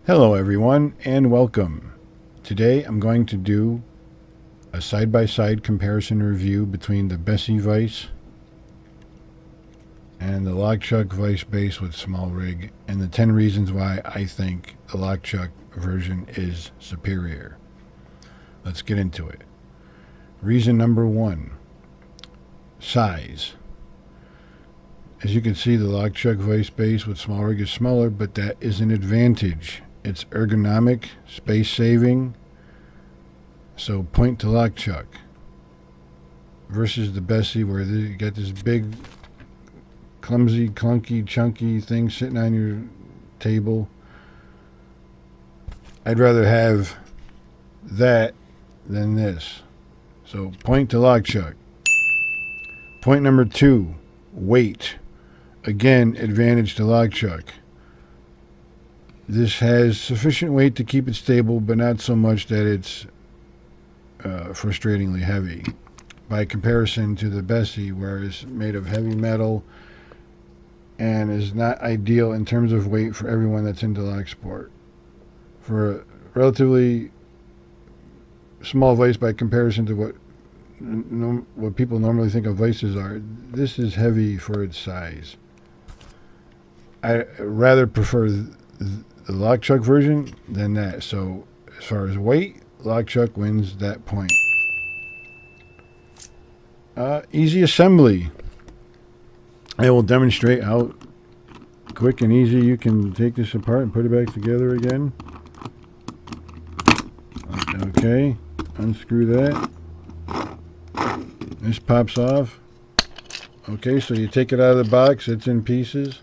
Hello everyone and welcome. Today I'm going to do a side-by-side comparison review between the Bessey Vise and the Lockchuck Vise base with small rig and the 10 reasons why I think the Lockchuck version is superior. Let's get into it. Reason number 1, size. As you can see, the Lockchuck Vise base with small rig is smaller, but that is an advantage. It's ergonomic, space saving, so point to Lockchuck. Versus the Bessey where you got this big, clumsy, clunky, chunky thing sitting on your table. I'd rather have that than this. So point to Lockchuck. Point number 2, weight. Again, advantage to Lockchuck. This has sufficient weight to keep it stable, but not so much that it's frustratingly heavy. By comparison to the Bessey, where it's made of heavy metal and is not ideal in terms of weight for everyone that's into lock sport. For a relatively small vise by comparison to what people normally think of vices are, this is heavy for its size. I rather prefer the Lockchuck version than that. So as far as weight, Lockchuck wins that point. Easy assembly. I will demonstrate how quick and easy you can take this apart and put it back together again. Okay, unscrew that. This pops off. Okay, so you take it out of the box, it's in pieces.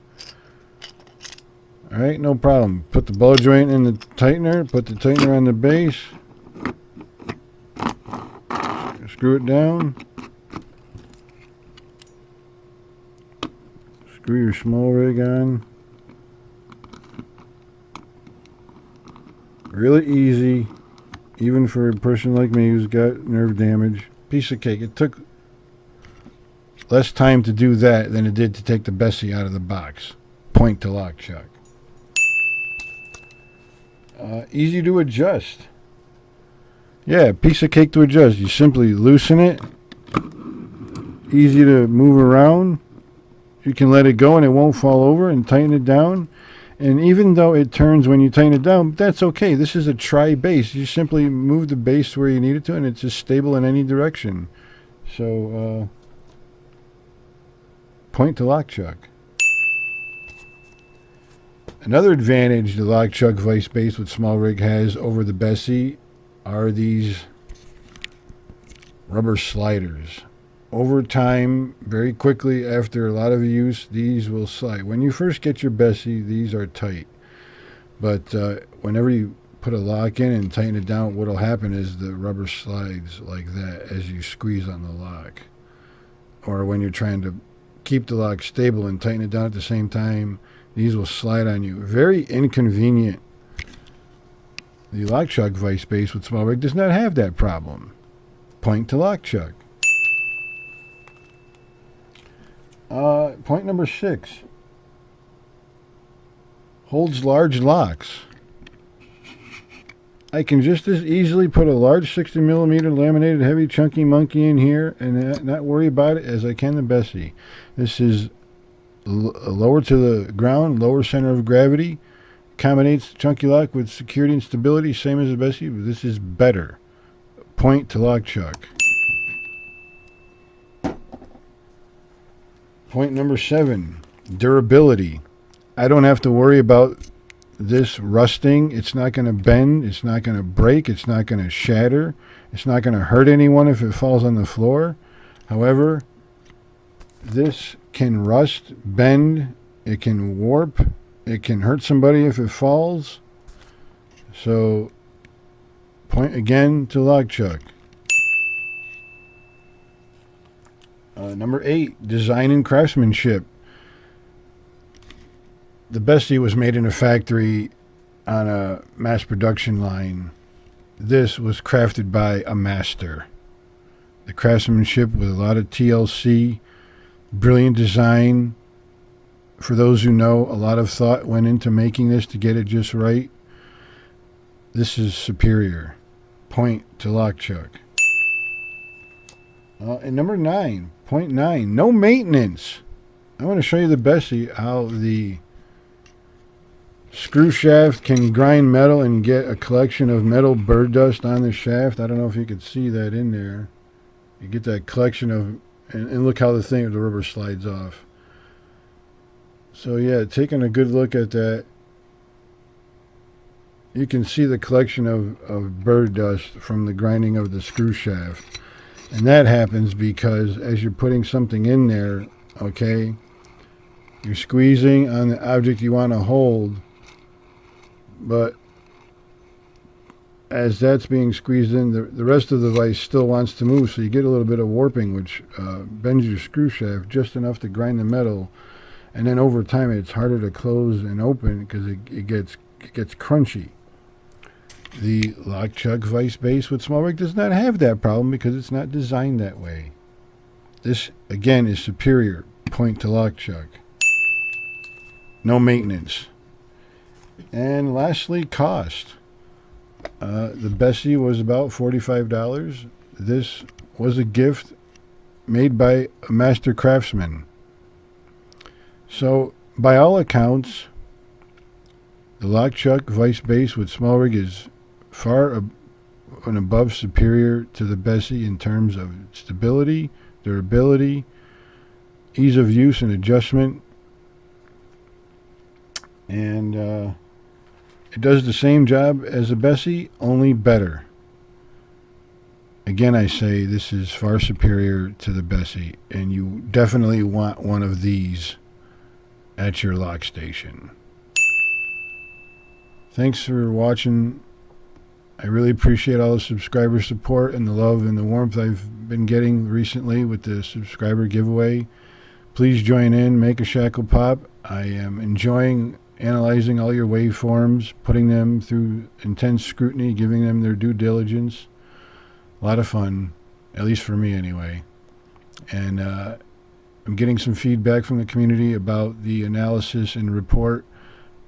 Alright, no problem. Put the ball joint in the tightener, put the tightener on the base. Screw it down. Screw your small rig on. Really easy, even for a person like me who's got nerve damage. Piece of cake. It took less time to do that than it did to take the Bessey out of the box. Point to Lockchuck. Easy to adjust. Yeah, piece of cake to adjust. You simply loosen it. Easy to move around. You can let it go and it won't fall over, and tighten it down. And even though it turns when you tighten it down, that's okay. This is a tri-base. You simply move the base where you need it to, and it's just stable in any direction. So, point to Lockchuck. Another advantage the Lockchuck Vise base with small rig has over the Bessey are these rubber sliders. Over time, very quickly after a lot of use, these will slide. When you first get your Bessey, these are tight. But whenever you put a lock in and tighten it down, what will happen is the rubber slides like that as you squeeze on the lock. Or when you're trying to keep the lock stable and tighten it down at the same time, these will slide on you. Very inconvenient. The Lockchuck Vise base with small rig does not have that problem. Point to Lockchuck. Point number 6. Holds large locks. I can just as easily put a large 60 millimeter laminated heavy chunky monkey in here and not worry about it as I can the Bessey. This is lower to the ground, lower center of gravity, accommodates chunky lock with security and stability, same as the Bessey, but this is better. Point to Lockchuck. Point number 7, durability. I don't have to worry about this rusting. It's not going to bend, it's not going to break, it's not going to shatter, it's not going to hurt anyone if it falls on the floor. However, this can rust, bend, it can warp, it can hurt somebody if it falls. So, point again to Lockchuck. Number 8, design and craftsmanship. The Bessey was made in a factory on a mass production line. This was crafted by a master. The craftsmanship with a lot of TLC, brilliant design, For those who know, a lot of thought went into making this to get it just right. This is superior. Point to lock chuck. And number 9, point 9, no maintenance. I want to show you the Bessey, how the screw shaft can grind metal and get a collection of metal bird dust on the shaft. I don't know if you could see that in there. You get that collection of, and look how the rubber slides off. So yeah, taking a good look at that, you can see the collection of bird dust from the grinding of the screw shaft. And that happens because as you're putting something in there, okay, you're squeezing on the object you want to hold, but as that's being squeezed in, the rest of the vise still wants to move, so you get a little bit of warping, which bends your screw shaft just enough to grind the metal, and then over time it's harder to close and open because it gets crunchy. The lock chuck vise base with small rig does not have that problem because it's not designed that way. This again is superior. Point to lock chuck. No maintenance. And lastly, cost. The Bessey was about $45. This was a gift made by a master craftsman. So, by all accounts, the lock chuck vise base with small rig is far and above superior to the Bessey in terms of stability, durability, ease of use and adjustment. And it does the same job as a Bessey, only better. Again, I say this is far superior to the Bessey, and you definitely want one of these at your lock station. Thanks for watching. I really appreciate all the subscriber support and the love and the warmth I've been getting recently with the subscriber giveaway. Please join in, make a shackle pop. I am enjoying analyzing all your waveforms, putting them through intense scrutiny, giving them their due diligence. A lot of fun, at least for me anyway. And I'm getting some feedback from the community about the analysis and report.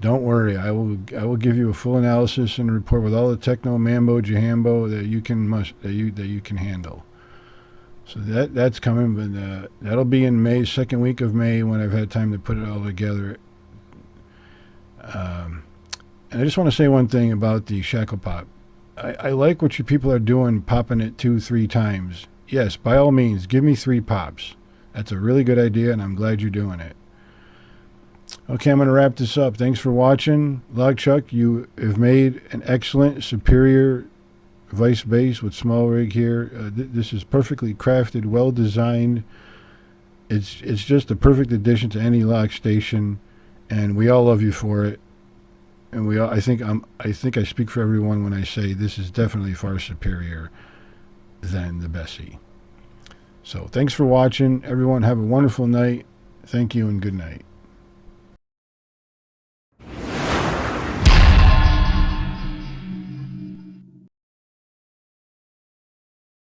Don't worry, I will give you a full analysis and report with all the techno mambo jambo that you can handle. So that's coming, but that'll be in May, second week of May, when I've had time to put it all together. And I just want to say one thing about the shackle pop. I like what you people are doing, popping it 2-3 times. Yes, by all means, give me 3 pops. That's a really good idea, and I'm glad you're doing it. Okay, I'm going to wrap this up. Thanks for watching. Lock Chuck, you have made an excellent, superior vise base with small rig here. This is perfectly crafted, well designed. It's just a perfect addition to any lock station, and we all love you for it. And I think I speak for everyone when I say this is definitely far superior than the Bessey. So thanks for watching, everyone. Have a wonderful night. Thank you and good night.